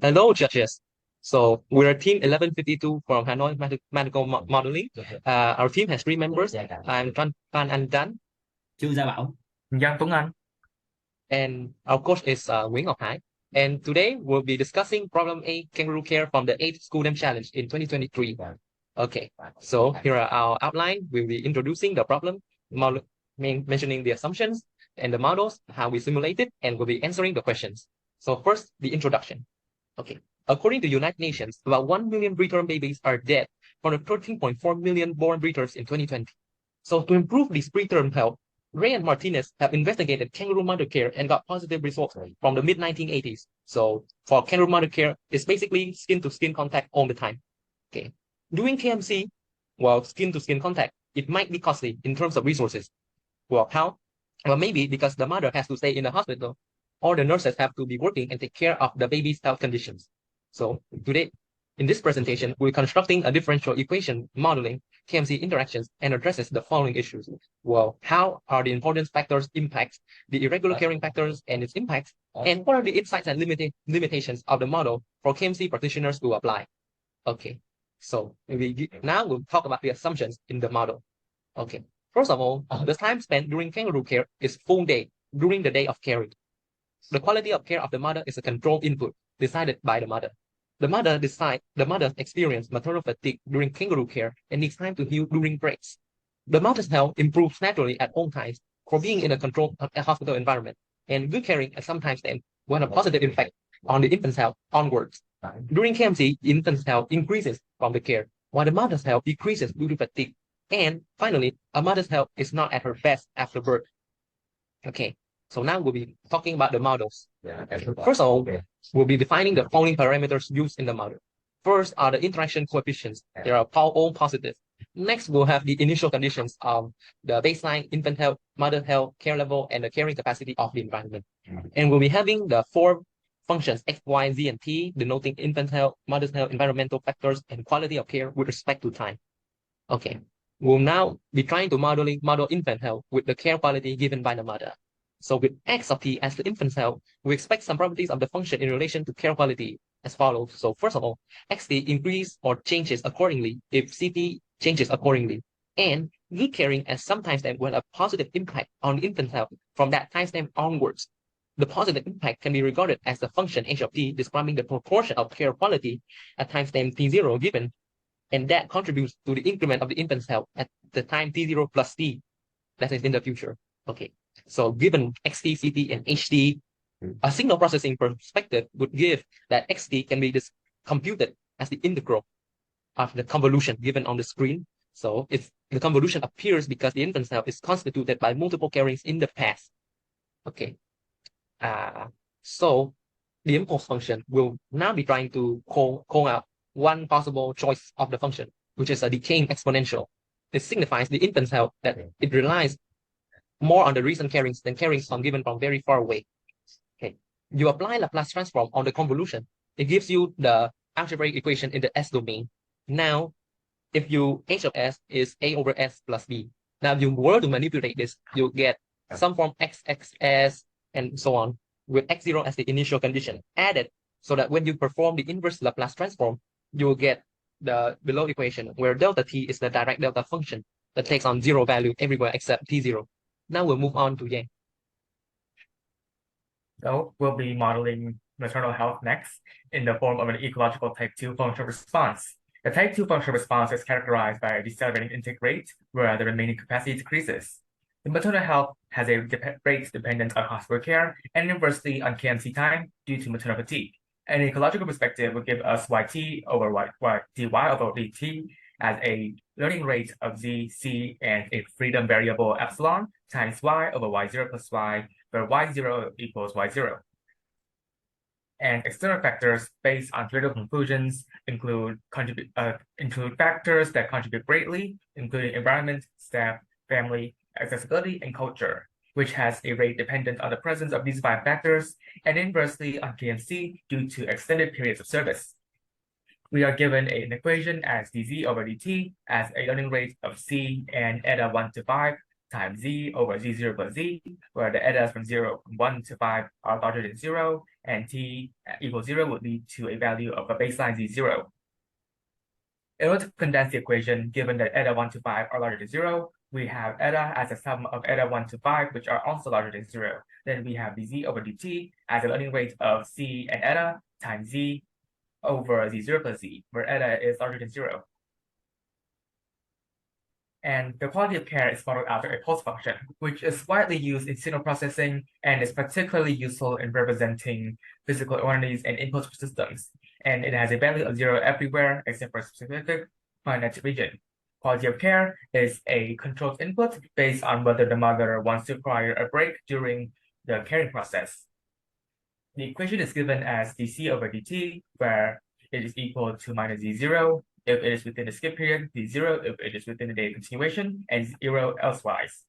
Hello, judges. So we're team 1152 from Hanoi Mathematical Modeling. Our team has 3 members. I'm Tran, Phan, and Dan. Trương Gia Bảo. Danh, Tuấn Anh. And our coach is Nguyễn Ngọc. And today we'll be discussing problem A, kangaroo care from the 8th SCUDEM challenge in 2023. Okay, so here are our outline. We'll be introducing the problem, mentioning the assumptions and the models, how we simulate it, and we'll be answering the questions. So first, the introduction. Okay, according to United Nations, about 1 million preterm babies are dead from the 13.4 million born preterms in 2020. So to improve this preterm health, Ray and Martinez have investigated kangaroo mother care and got positive results from the mid-1980s. So for kangaroo mother care, it's basically skin-to-skin contact all the time. Okay, doing KMC, well, skin-to-skin contact, it might be costly in terms of resources. Well, how? Well, maybe because the mother has to stay in the hospital, or the nurses have to be working and take care of the baby's health conditions. So today, in this presentation, we're constructing a differential equation modeling KMC interactions and addresses the following issues. Well, how are the importance factors impact the irregular caring factors and its impacts? And what are the insights and limitations of the model for KMC practitioners to apply? Okay, so now we'll talk about the assumptions in the model. Okay, first of all, the time spent during kangaroo care is full day during the day of caring. The quality of care of the mother is a control input decided by the mother. The mother experiences maternal fatigue during kangaroo care and needs time to heal during breaks. The mother's health improves naturally at all times for being in a controlled hospital environment, and good caring at some times then will have a positive impact on the infant's health onwards. During KMC, the infant's health increases from the care, while the mother's health decreases due to fatigue. And finally, a mother's health is not at her best after birth. Okay, so now we'll be talking about the models. First of all, we'll be defining the following parameters used in the model. First are the interaction coefficients. They are all positive. Next, we'll have the initial conditions of the baseline infant health, mother health, care level, and the carrying capacity of the environment. And we'll be having the 4 functions X, Y, Z, and T, denoting infant health, mother's health, environmental factors, and quality of care with respect to time. Okay, we'll now be trying to model infant health with the care quality given by the mother. So with X of T as the infant's health, we expect some properties of the function in relation to care quality as follows. So first of all, XT increases or changes accordingly if CT changes accordingly. And good caring as some timestamp will have a positive impact on the infant's health from that timestamp onwards. The positive impact can be regarded as the function H of T describing the proportion of care quality at timestamp T0 given, and that contributes to the increment of the infant's health at the time T0 plus T, that is in the future. Okay. So given XT, CT, and HT, a signal processing perspective would give that XT can be computed as the integral of the convolution given on the screen. So if the convolution appears because the infant's health is constituted by multiple carings in the past. Okay. So the impulse function will now be trying to call out one possible choice of the function, which is a decaying exponential. It signifies the infant's health that it relies more on the recent carings than carings given from very far away. Okay, you apply Laplace transform on the convolution. It gives you the algebraic equation in the S domain. Now, if H of S is A over S plus B. Now, if you were to manipulate this, you get some form XXS and so on, with X0 as the initial condition added, so that when you perform the inverse Laplace transform, you will get the below equation where delta T is the direct delta function that takes on 0 value everywhere except T0. Now we'll move on to Danh. So we'll be modeling maternal health next in the form of an ecological type 2 functional response. The type 2 functional response is characterized by a decelerating intake rate where the remaining capacity decreases. The maternal health has a rate dependent on hospital care and inversely on KMC time due to maternal fatigue. An ecological perspective would give us YT over dy over dt as a learning rate of z, c, and a freedom variable epsilon times y over y0 plus y, where y0 equals y0. And external factors based on theoretical conclusions include factors that contribute greatly, including environment, staff, family, accessibility, and culture, which has a rate dependent on the presence of these 5 factors, and inversely on KMC due to extended periods of service. We are given an equation as dz over dt as a learning rate of c and eta 1 to 5 times z over z0 plus z, where the etas from 1 to 5 are larger than 0, and t equals 0 would lead to a value of a baseline z0. In order to condense the equation, given that eta 1 to 5 are larger than 0, we have eta as a sum of eta 1 to 5, which are also larger than 0. Then we have dz over dt as a learning rate of c and eta times z over z0 plus z, where eta is larger than 0. And the quality of care is modeled after a pulse function, which is widely used in signal processing and is particularly useful in representing physical quantities and inputs for systems. And it has a value of 0 everywhere except for a specific finite region. Quality of care is a controlled input based on whether the mother wants to require a break during the caring process. The equation is given as dc over dt, where it is equal to minus z0 if it is within the skip period, z0 if it is within the data continuation, and 0 elsewise.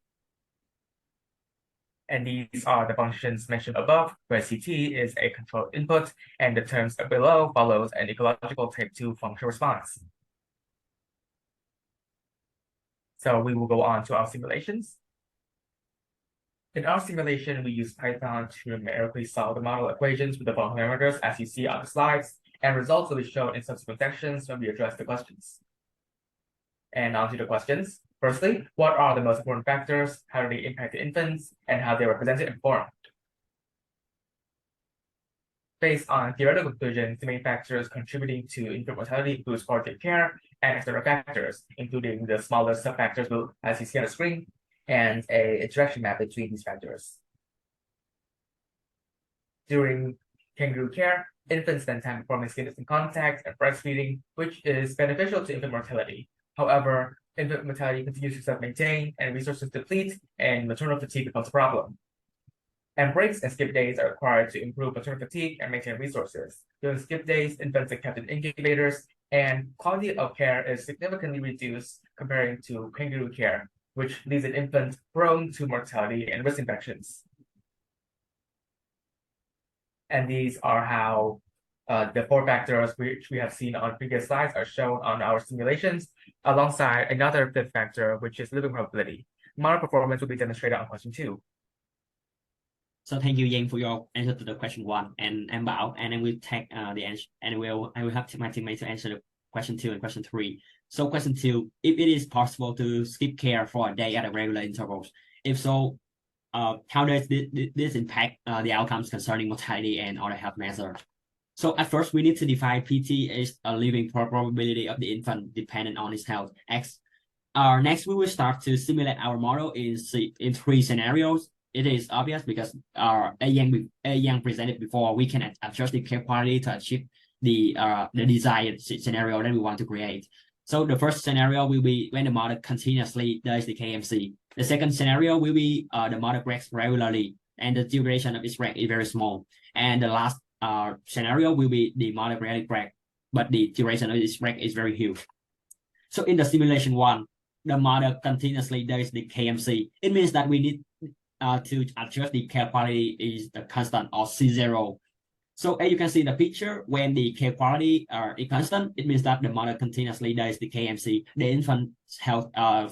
And these are the functions mentioned above, where Ct is a controlled input, and the terms below follows an ecological type 2 functional response. So we will go on to our simulations. In our simulation, we use Python to numerically solve the model equations with the following parameters, as you see on the slides, and results will be shown in subsequent sections when we address the questions. And on to the questions. Firstly, what are the most important factors, how do they impact the infants, and how they are represented in form? Based on theoretical conclusions, the main factors contributing to infant mortality include quality of care and external factors, including the smaller sub-factors as you see on the screen, and a interaction map between these factors. During kangaroo care, infants spend time performing skin contact and breastfeeding, which is beneficial to infant mortality. However, infant mortality continues to self-maintain and resources deplete, and maternal fatigue becomes a problem. And breaks and skip days are required to improve maternal fatigue and maintain resources. During skip days, infants are kept in incubators, and quality of care is significantly reduced comparing to kangaroo care, which leaves an infant prone to mortality and risk infections. And these are how the 4 factors which we have seen on previous slides are shown on our simulations, alongside another 5th factor, which is living probability. Model performance will be demonstrated on question 2. So thank you, Danh, for your answer to the question 1, and I'm Bảo, and I will take the answer, and I will have my teammate to answer the question 2 and question 3. So question 2, if it is possible to skip care for a day at a regular intervals, if so, how does this impact the outcomes concerning mortality and other health measures? So at first, we need to define PT as a living probability of the infant dependent on his health, X. Next, we will start to simulate our model in 3 scenarios. It is obvious because Yang presented before, we can adjust the care quality to achieve the desired scenario that we want to create. So the first scenario will be when the model continuously does the KMC. The second scenario will be the model breaks regularly and the duration of its break is very small. And the last scenario will be the model rarely break, but the duration of its break is very huge. So in the simulation 1, the model continuously does the KMC. It means that we need to adjust the care quality is the constant or C0. So as you can see in the picture, when the care quality is constant, it means that the model continuously does the KMC. The infant's health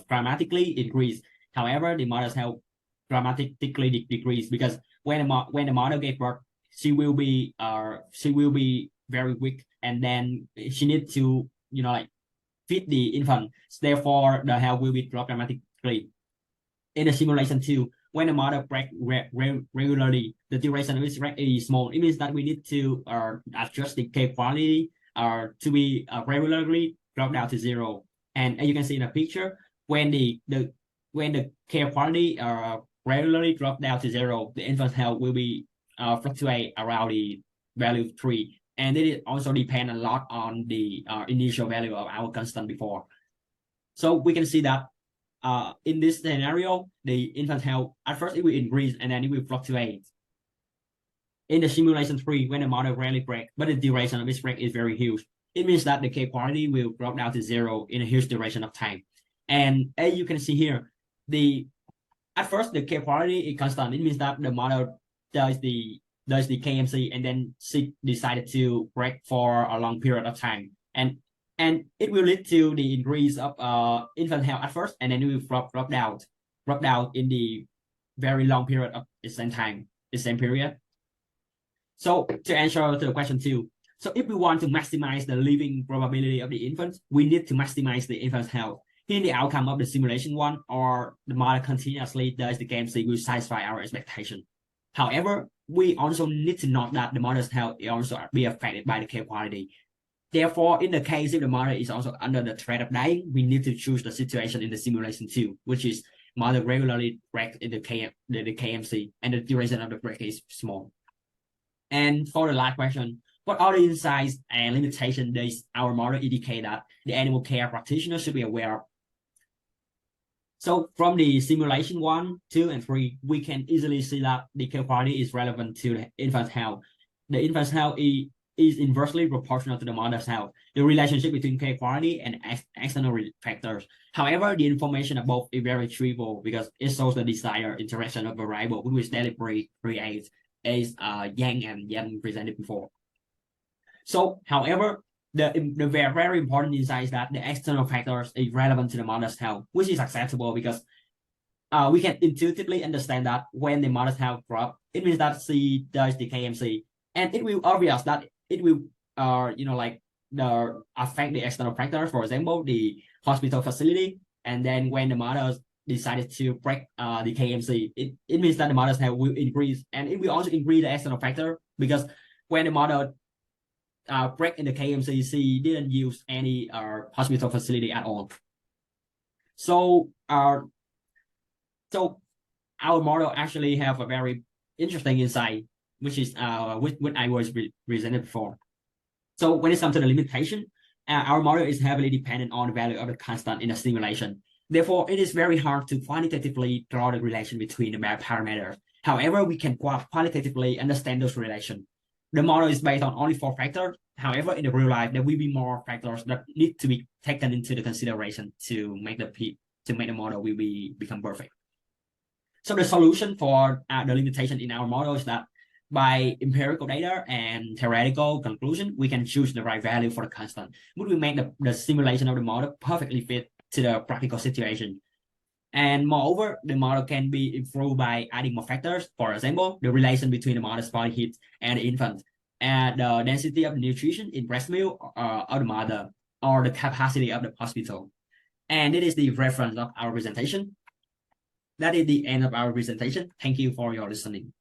dramatically increase. However, the mother's health dramatically decrease because when the mother gave birth, she will be very weak, and then she needs to feed the infant. Therefore, the health will be dropped dramatically. In the simulation 2, when the mother breaks regularly, the duration of its break is small. It means that we need to adjust the care quality to be regularly dropped down to 0. And as you can see in the picture, when the care quality regularly drop down to 0, the infant's health will be fluctuate around the value of 3. And it also depends a lot on the initial value of our constant before. So we can see that in this scenario, the infant health, at first it will increase and then it will fluctuate. In the simulation 3, when the model rarely breaks, but the duration of its break is very huge, it means that the care quality will drop down to 0 in a huge duration of time. And as you can see here, at first the care quality is constant. It means that the model does the KMC and then she decided to break for a long period of time. And it will lead to the increase of infant health at first, and then it will drop down in the very long period of the same time, the same period. So to answer to the question 2, so if we want to maximize the living probability of the infant, we need to maximize the infant's health. Here, the outcome of the simulation 1 or the model continuously does the KMC will satisfy our expectation. However, we also need to note that the model's health will also be affected by the care quality. Therefore, in the case if the model is also under the threat of dying, we need to choose the situation in the simulation 2, which is model regularly wrecked in the KMC and the duration of the wreck is small. And for the last question, what are the insights and limitations does our model indicate that the animal care practitioner should be aware of? So from the simulation 1, 2, and 3, we can easily see that the care quality is relevant to the infant's health. The infant's health is inversely proportional to the mother's health, the relationship between care quality and external factors. However, the information above is very trivial because it shows the desired interaction of variable with which daily creates, as Danh and Danh presented before. So, however, the very important insight is that the external factors is relevant to the mother's health, which is acceptable because we can intuitively understand that when the mother's health drops, it means that she does the KMC, and it will obvious that it will affect the external factors, for example, the hospital facility, and then when the mother decided to break the KMC, it means that the mother's health will increase, and it will also increase the external factor because when the mother break in the KMC, she didn't use any hospital facility at all. So our model actually have a very interesting insight, which is what I was presented before. So when it comes to the limitation, our model is heavily dependent on the value of the constant in the simulation. Therefore, it is very hard to quantitatively draw the relation between the parameters. However, we can qualitatively understand those relations. The model is based on only 4 factors. However, in the real life, there will be more factors that need to be taken into the consideration to make the model will become perfect. So the solution for the limitation in our model is that by empirical data and theoretical conclusion, we can choose the right value for the constant, which will make the simulation of the model perfectly fit to the practical situation. And moreover, the model can be improved by adding more factors. For example, the relation between the mother's body heat and the infant, and the density of nutrition in breast milk of the mother, or the capacity of the hospital. And it is the reference of our presentation. That is the end of our presentation. Thank you for your listening.